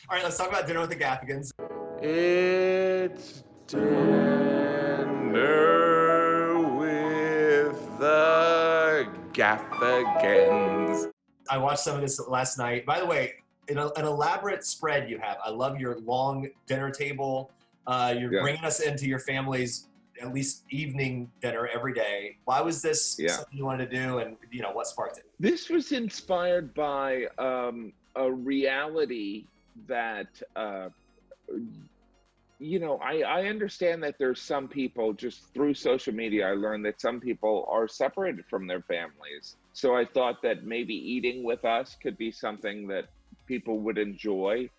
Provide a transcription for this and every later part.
All right, let's talk about dinner with the Gaffigans. It's dinner with the Gaffigans. I watched some of this last night. By the way, an elaborate spread you have. I love your long dinner table. You're bringing us into your family's at least evening dinner every day. Why was this something you wanted to do, and what sparked it? This was inspired by a reality that I understand that there's some people, just through social media, I learned that some people are separated from their families. So I thought that maybe eating with us could be something that people would enjoy.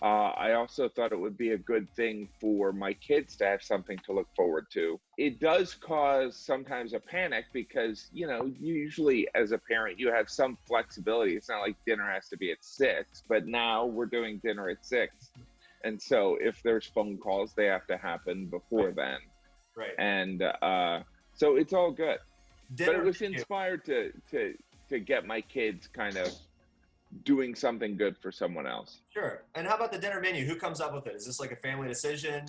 I also thought it would be a good thing for my kids to have something to look forward to. It does cause sometimes a panic because, usually as a parent, you have some flexibility. It's not like dinner has to be at 6, but now we're doing dinner at 6. And so if there's phone calls, they have to happen before then. Right. And so it's all good. Dinner but it was inspired to get my kids kind of doing something good for someone else. Sure. And how about the dinner menu? Who comes up with it? Is this like a family decision?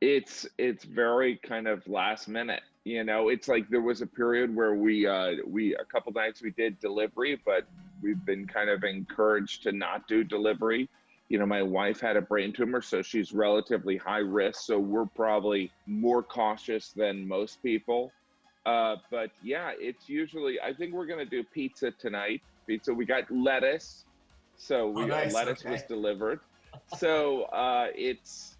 It's very kind of last minute. It's like there was a period where we a couple nights we did delivery, but we've been kind of encouraged to not do delivery. My wife had a brain tumor, so she's relatively high risk. So we're probably more cautious than most people. But yeah, it's usually, I think we're going to do pizza tonight. Pizza, we got lettuce. So lettuce was delivered. So it's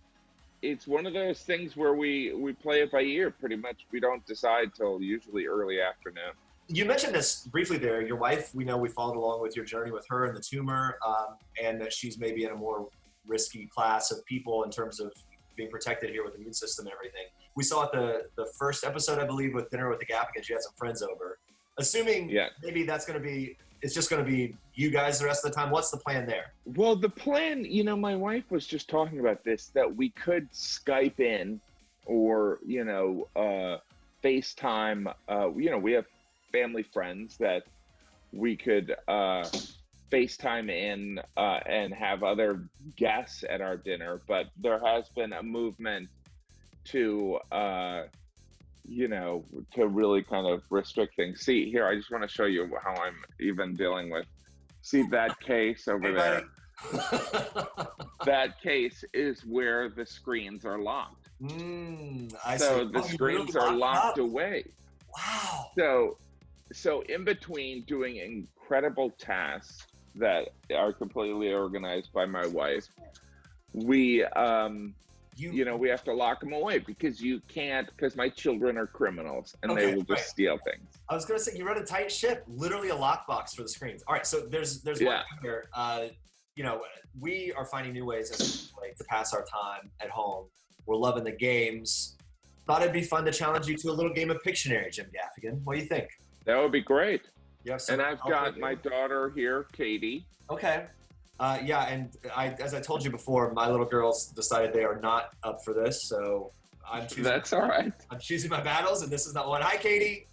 one of those things where we play it by ear pretty much. We don't decide till usually early afternoon. You mentioned this briefly there. Your wife, we followed along with your journey with her and the tumor, and that she's maybe in a more risky class of people in terms of being protected here with the immune system and everything. We saw at the first episode, I believe, with Dinner with the Gaffigans, you had some friends over. Assuming maybe it's just going to be you guys the rest of the time. What's the plan there? Well, the plan, my wife was just talking about this, that we could Skype in or, FaceTime. We have family friends that we could FaceTime in and have other guests at our dinner. But there has been a movement to to really kind of restrict things. See here, I just want to show you how I'm even dealing with. See that case over there? That case is where the screens are locked. I so see. the screens are locked away. Wow. So in between doing incredible tasks that are completely organized by my wife, we we have to lock them away because my children are criminals and they will just steal things. I was going to say, you run a tight ship, literally a lockbox for the screens. All right, so there's one thing here. We are finding new ways to pass our time at home. We're loving the games. Thought it'd be fun to challenge you to a little game of Pictionary, Jim Gaffigan. What do you think? That would be great. And I've got my daughter here, Katie. Okay. And as I told you before, my little girls decided they are not up for this, so I'm choosing. That's all right. I'm choosing my battles, and this is not one. Hi, Katie.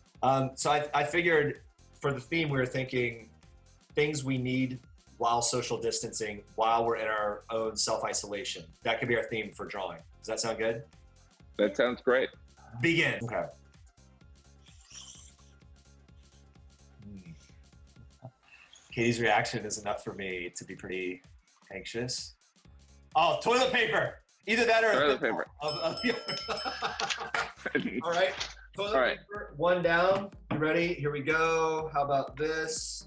So I figured for the theme, we were thinking things we need while social distancing, while we're in our own self-isolation. That could be our theme for drawing. Does that sound good? That sounds great. Begin. Okay. Katie's reaction is enough for me to be pretty anxious. Oh, toilet paper. Either that or toilet paper. All right. Toilet paper. One down. You ready? Here we go. How about this?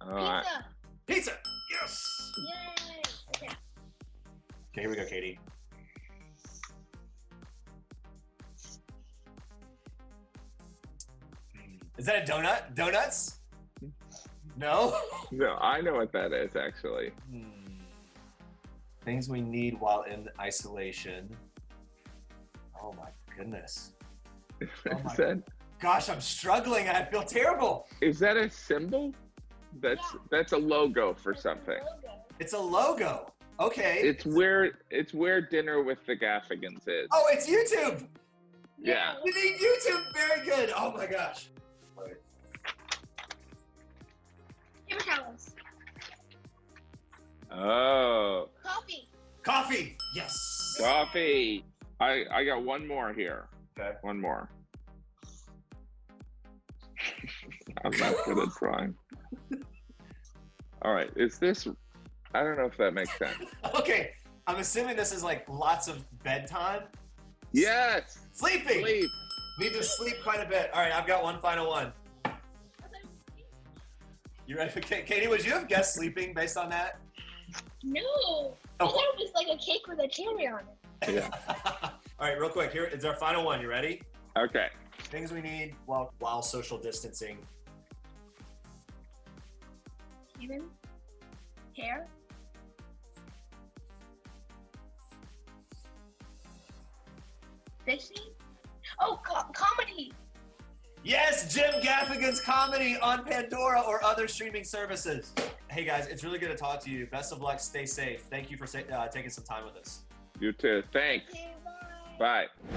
All right. Pizza. Yes. Yay. Okay. Okay, here we go, Katie. Is that a donut? Donuts? No? No, I know what that is, actually. Things we need while in isolation. Oh my goodness. Gosh, I'm struggling and I feel terrible. Is that a symbol? That's a logo for something. It's a logo. Okay. It's where Dinner with the Gaffigans is. Oh, it's YouTube. Yeah. We need YouTube. Very good. Oh my gosh. Paper towels. Oh. Coffee. Coffee. Yes. Coffee. I got one more here. Okay. One more. I'm not good at drawing. All right. Is this? I don't know if that makes sense. Okay. I'm assuming this is like lots of bedtime. Yes. Sleeping. Sleep. Need to sleep quite a bit. All right. I've got one final one. You ready? Katie, would you have guessed sleeping based on that? No. I thought it was like a cake with a cherry on it. Yeah. All right, real quick. Here is our final one. You ready? Okay. Things we need while social distancing. Even hair. Fishing. Oh, comedy. Yes, Jim Gaffigan's comedy on Pandora or other streaming services. Hey guys, it's really good to talk to you. Best of luck. Stay safe. Thank you for taking some time with us. You too. Thanks. Okay, bye. Bye.